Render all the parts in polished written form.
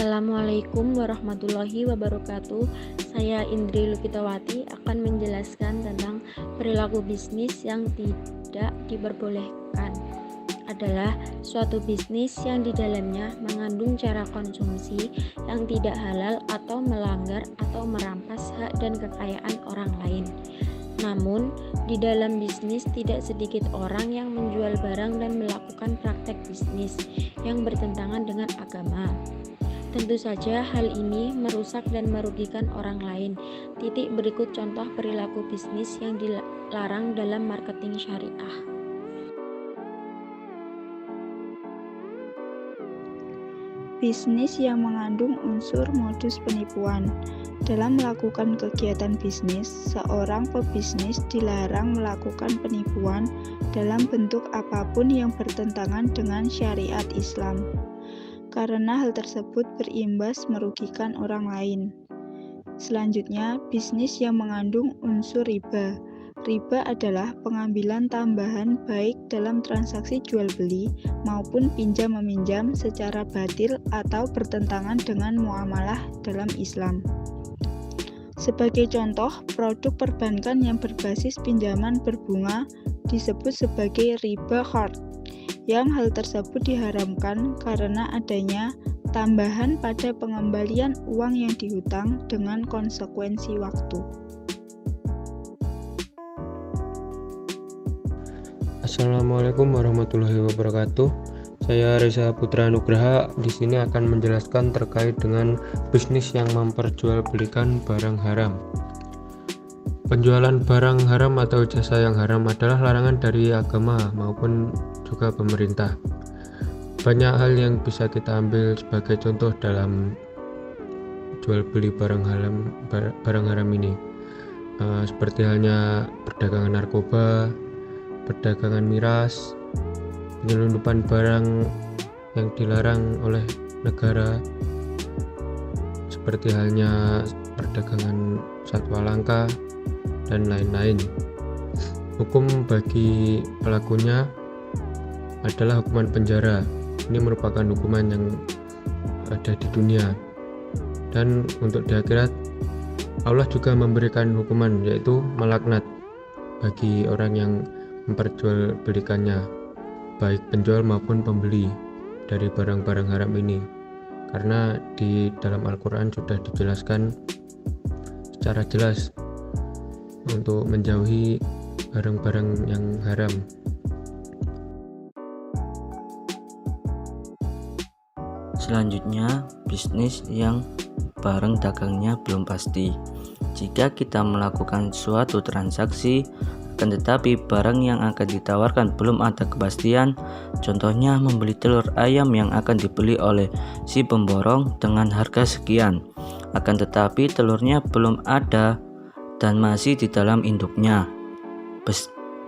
Assalamualaikum warahmatullahi wabarakatuh. Saya Indri Lukitawati akan menjelaskan tentang perilaku bisnis yang tidak diperbolehkan. Adalah suatu bisnis yang di dalamnya mengandung cara konsumsi yang tidak halal atau melanggar atau merampas hak dan kekayaan orang lain. Namun, di dalam bisnis tidak sedikit orang yang menjual barang dan melakukan praktek bisnis yang bertentangan dengan agama. Tentu saja hal ini merusak dan merugikan orang lain. Berikut contoh perilaku bisnis yang dilarang dalam marketing syariah. Bisnis yang mengandung unsur modus penipuan. Dalam melakukan kegiatan bisnis, seorang pebisnis dilarang melakukan penipuan dalam bentuk apapun yang bertentangan dengan syariat Islam, karena hal tersebut berimbas merugikan orang lain. Selanjutnya, bisnis yang mengandung unsur riba. Riba adalah pengambilan tambahan baik dalam transaksi jual-beli maupun pinjam-meminjam secara batil atau bertentangan dengan muamalah dalam Islam. Sebagai contoh, produk perbankan yang berbasis pinjaman berbunga disebut sebagai riba qard, yang hal tersebut diharamkan karena adanya tambahan pada pengembalian uang yang dihutang dengan konsekuensi waktu. Assalamualaikum warahmatullahi wabarakatuh. Saya Reza Putra Nugraha di sini akan menjelaskan terkait dengan bisnis yang memperjualbelikan barang haram. Penjualan barang haram atau jasa yang haram adalah larangan dari agama maupun juga pemerintah. Banyak hal yang bisa kita ambil sebagai contoh dalam jual beli barang haram ini, seperti halnya perdagangan narkoba, perdagangan miras, penyelundupan barang yang dilarang oleh negara, seperti halnya perdagangan satwa langka dan lain-lain. Hukum bagi pelakunya adalah hukuman penjara. Ini merupakan hukuman yang ada di dunia, dan untuk di akhirat Allah juga memberikan hukuman, yaitu melaknat bagi orang yang memperjualbelikannya, baik penjual maupun pembeli dari barang-barang haram ini, karena di dalam Al-Quran sudah dijelaskan secara jelas untuk menjauhi barang-barang yang haram. Selanjutnya, bisnis yang barang dagangnya belum pasti. Jika kita melakukan suatu transaksi akan tetapi barang yang akan ditawarkan belum ada kepastian, contohnya membeli telur ayam yang akan dibeli oleh si pemborong dengan harga sekian, akan tetapi telurnya belum ada dan masih di dalam induknya.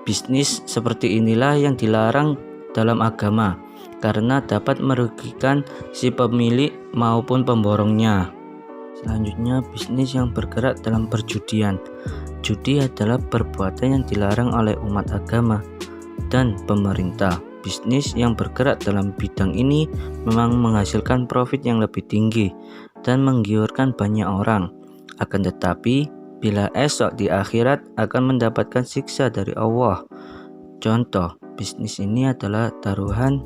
Bisnis seperti inilah yang dilarang dalam agama karena dapat merugikan si pemilik maupun pemborongnya. Selanjutnya, bisnis yang bergerak dalam perjudian. Judi adalah perbuatan yang dilarang oleh umat agama dan pemerintah. Bisnis yang bergerak dalam bidang ini memang menghasilkan profit yang lebih tinggi dan menggiurkan banyak orang. Akan tetapi, bila esok di akhirat akan mendapatkan siksa dari Allah. Contoh, bisnis ini adalah taruhan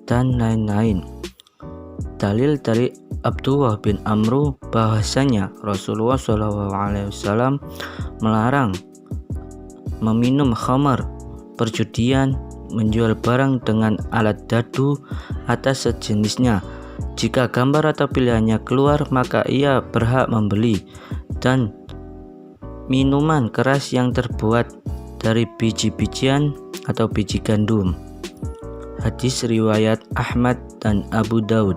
dan lain-lain. Dalil dari Abdullah bin Amru bahwasanya Rasulullah SAW melarang meminum khamar, perjudian, menjual barang dengan alat dadu atas sejenisnya. Jika gambar atau pilihannya keluar, maka ia berhak membeli, dan minuman keras yang terbuat dari biji-bijian atau biji gandum. Hadis riwayat Ahmad dan Abu Daud.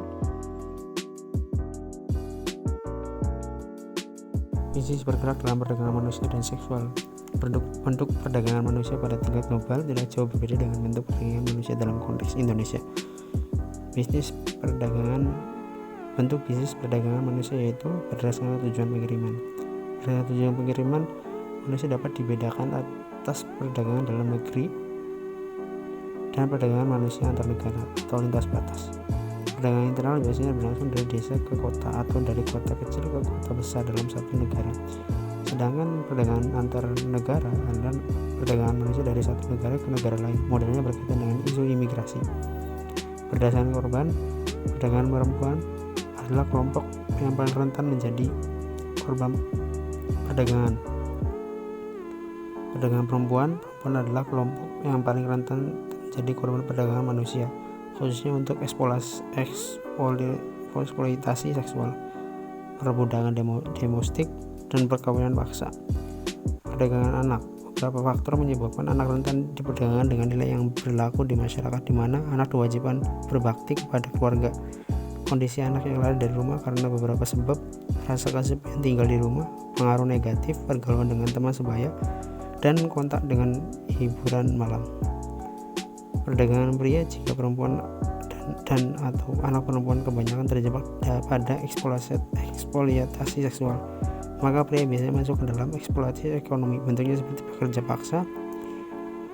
Bisnis bergerak dalam perdagangan manusia dan seksual. Bentuk perdagangan manusia pada tingkat global tidak jauh berbeda dengan bentuk perdagangan manusia dalam konteks Indonesia. Bentuk bisnis perdagangan manusia yaitu berdasarkan tujuan pengiriman. Berdasarkan tujuan pengiriman, manusia dapat dibedakan atas perdagangan dalam negeri dan perdagangan manusia antar negara atau lintas batas. Perdagangan internal biasanya berlangsung dari desa ke kota atau dari kota kecil ke kota besar dalam satu negara. Sedangkan perdagangan antar negara adalah perdagangan manusia dari satu negara ke negara lain. Modelnya berkaitan dengan isu imigrasi. Berdasarkan korban, perdagangan perempuan adalah kelompok yang paling rentan menjadi korban perdagangan. Perdagangan perempuan adalah kelompok yang paling rentan menjadi korban perdagangan manusia, khususnya untuk eksploitasi seksual, perbudakan domestik, dan perkawinan paksa. Perdagangan anak. Beberapa faktor menyebabkan anak rentan diperdagangkan dengan nilai yang berlaku di masyarakat, di mana anak diwajibkan berbakti kepada keluarga. Kondisi anak yang lari dari rumah karena beberapa sebab, rasa kesepian tinggal di rumah, pengaruh negatif pergaulan dengan teman sebaya, dan kontak dengan hiburan malam. Perdagangan pria. Jika perempuan dan atau anak perempuan kebanyakan terjebak pada eksploitasi seksual, maka pria biasanya masuk ke dalam eksploitasi ekonomi. Bentuknya seperti pekerja paksa,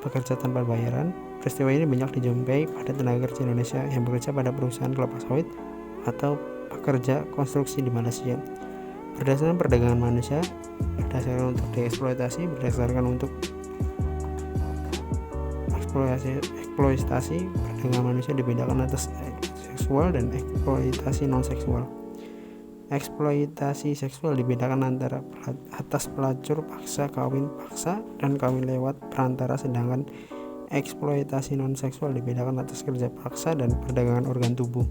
pekerja tanpa bayaran. Peristiwa ini banyak dijumpai pada tenaga kerja Indonesia yang bekerja pada perusahaan kelapa sawit atau pekerja konstruksi di Malaysia. Berdasarkan perdagangan manusia, berdasarkan untuk dieksploitasi, berdasarkan untuk eksploitasi, perdagangan manusia dibedakan atas seksual dan eksploitasi non seksual. Eksploitasi seksual dibedakan antara atas pelacur paksa, kawin paksa, dan kawin lewat perantara, sedangkan eksploitasi non seksual dibedakan atas kerja paksa dan perdagangan organ tubuh.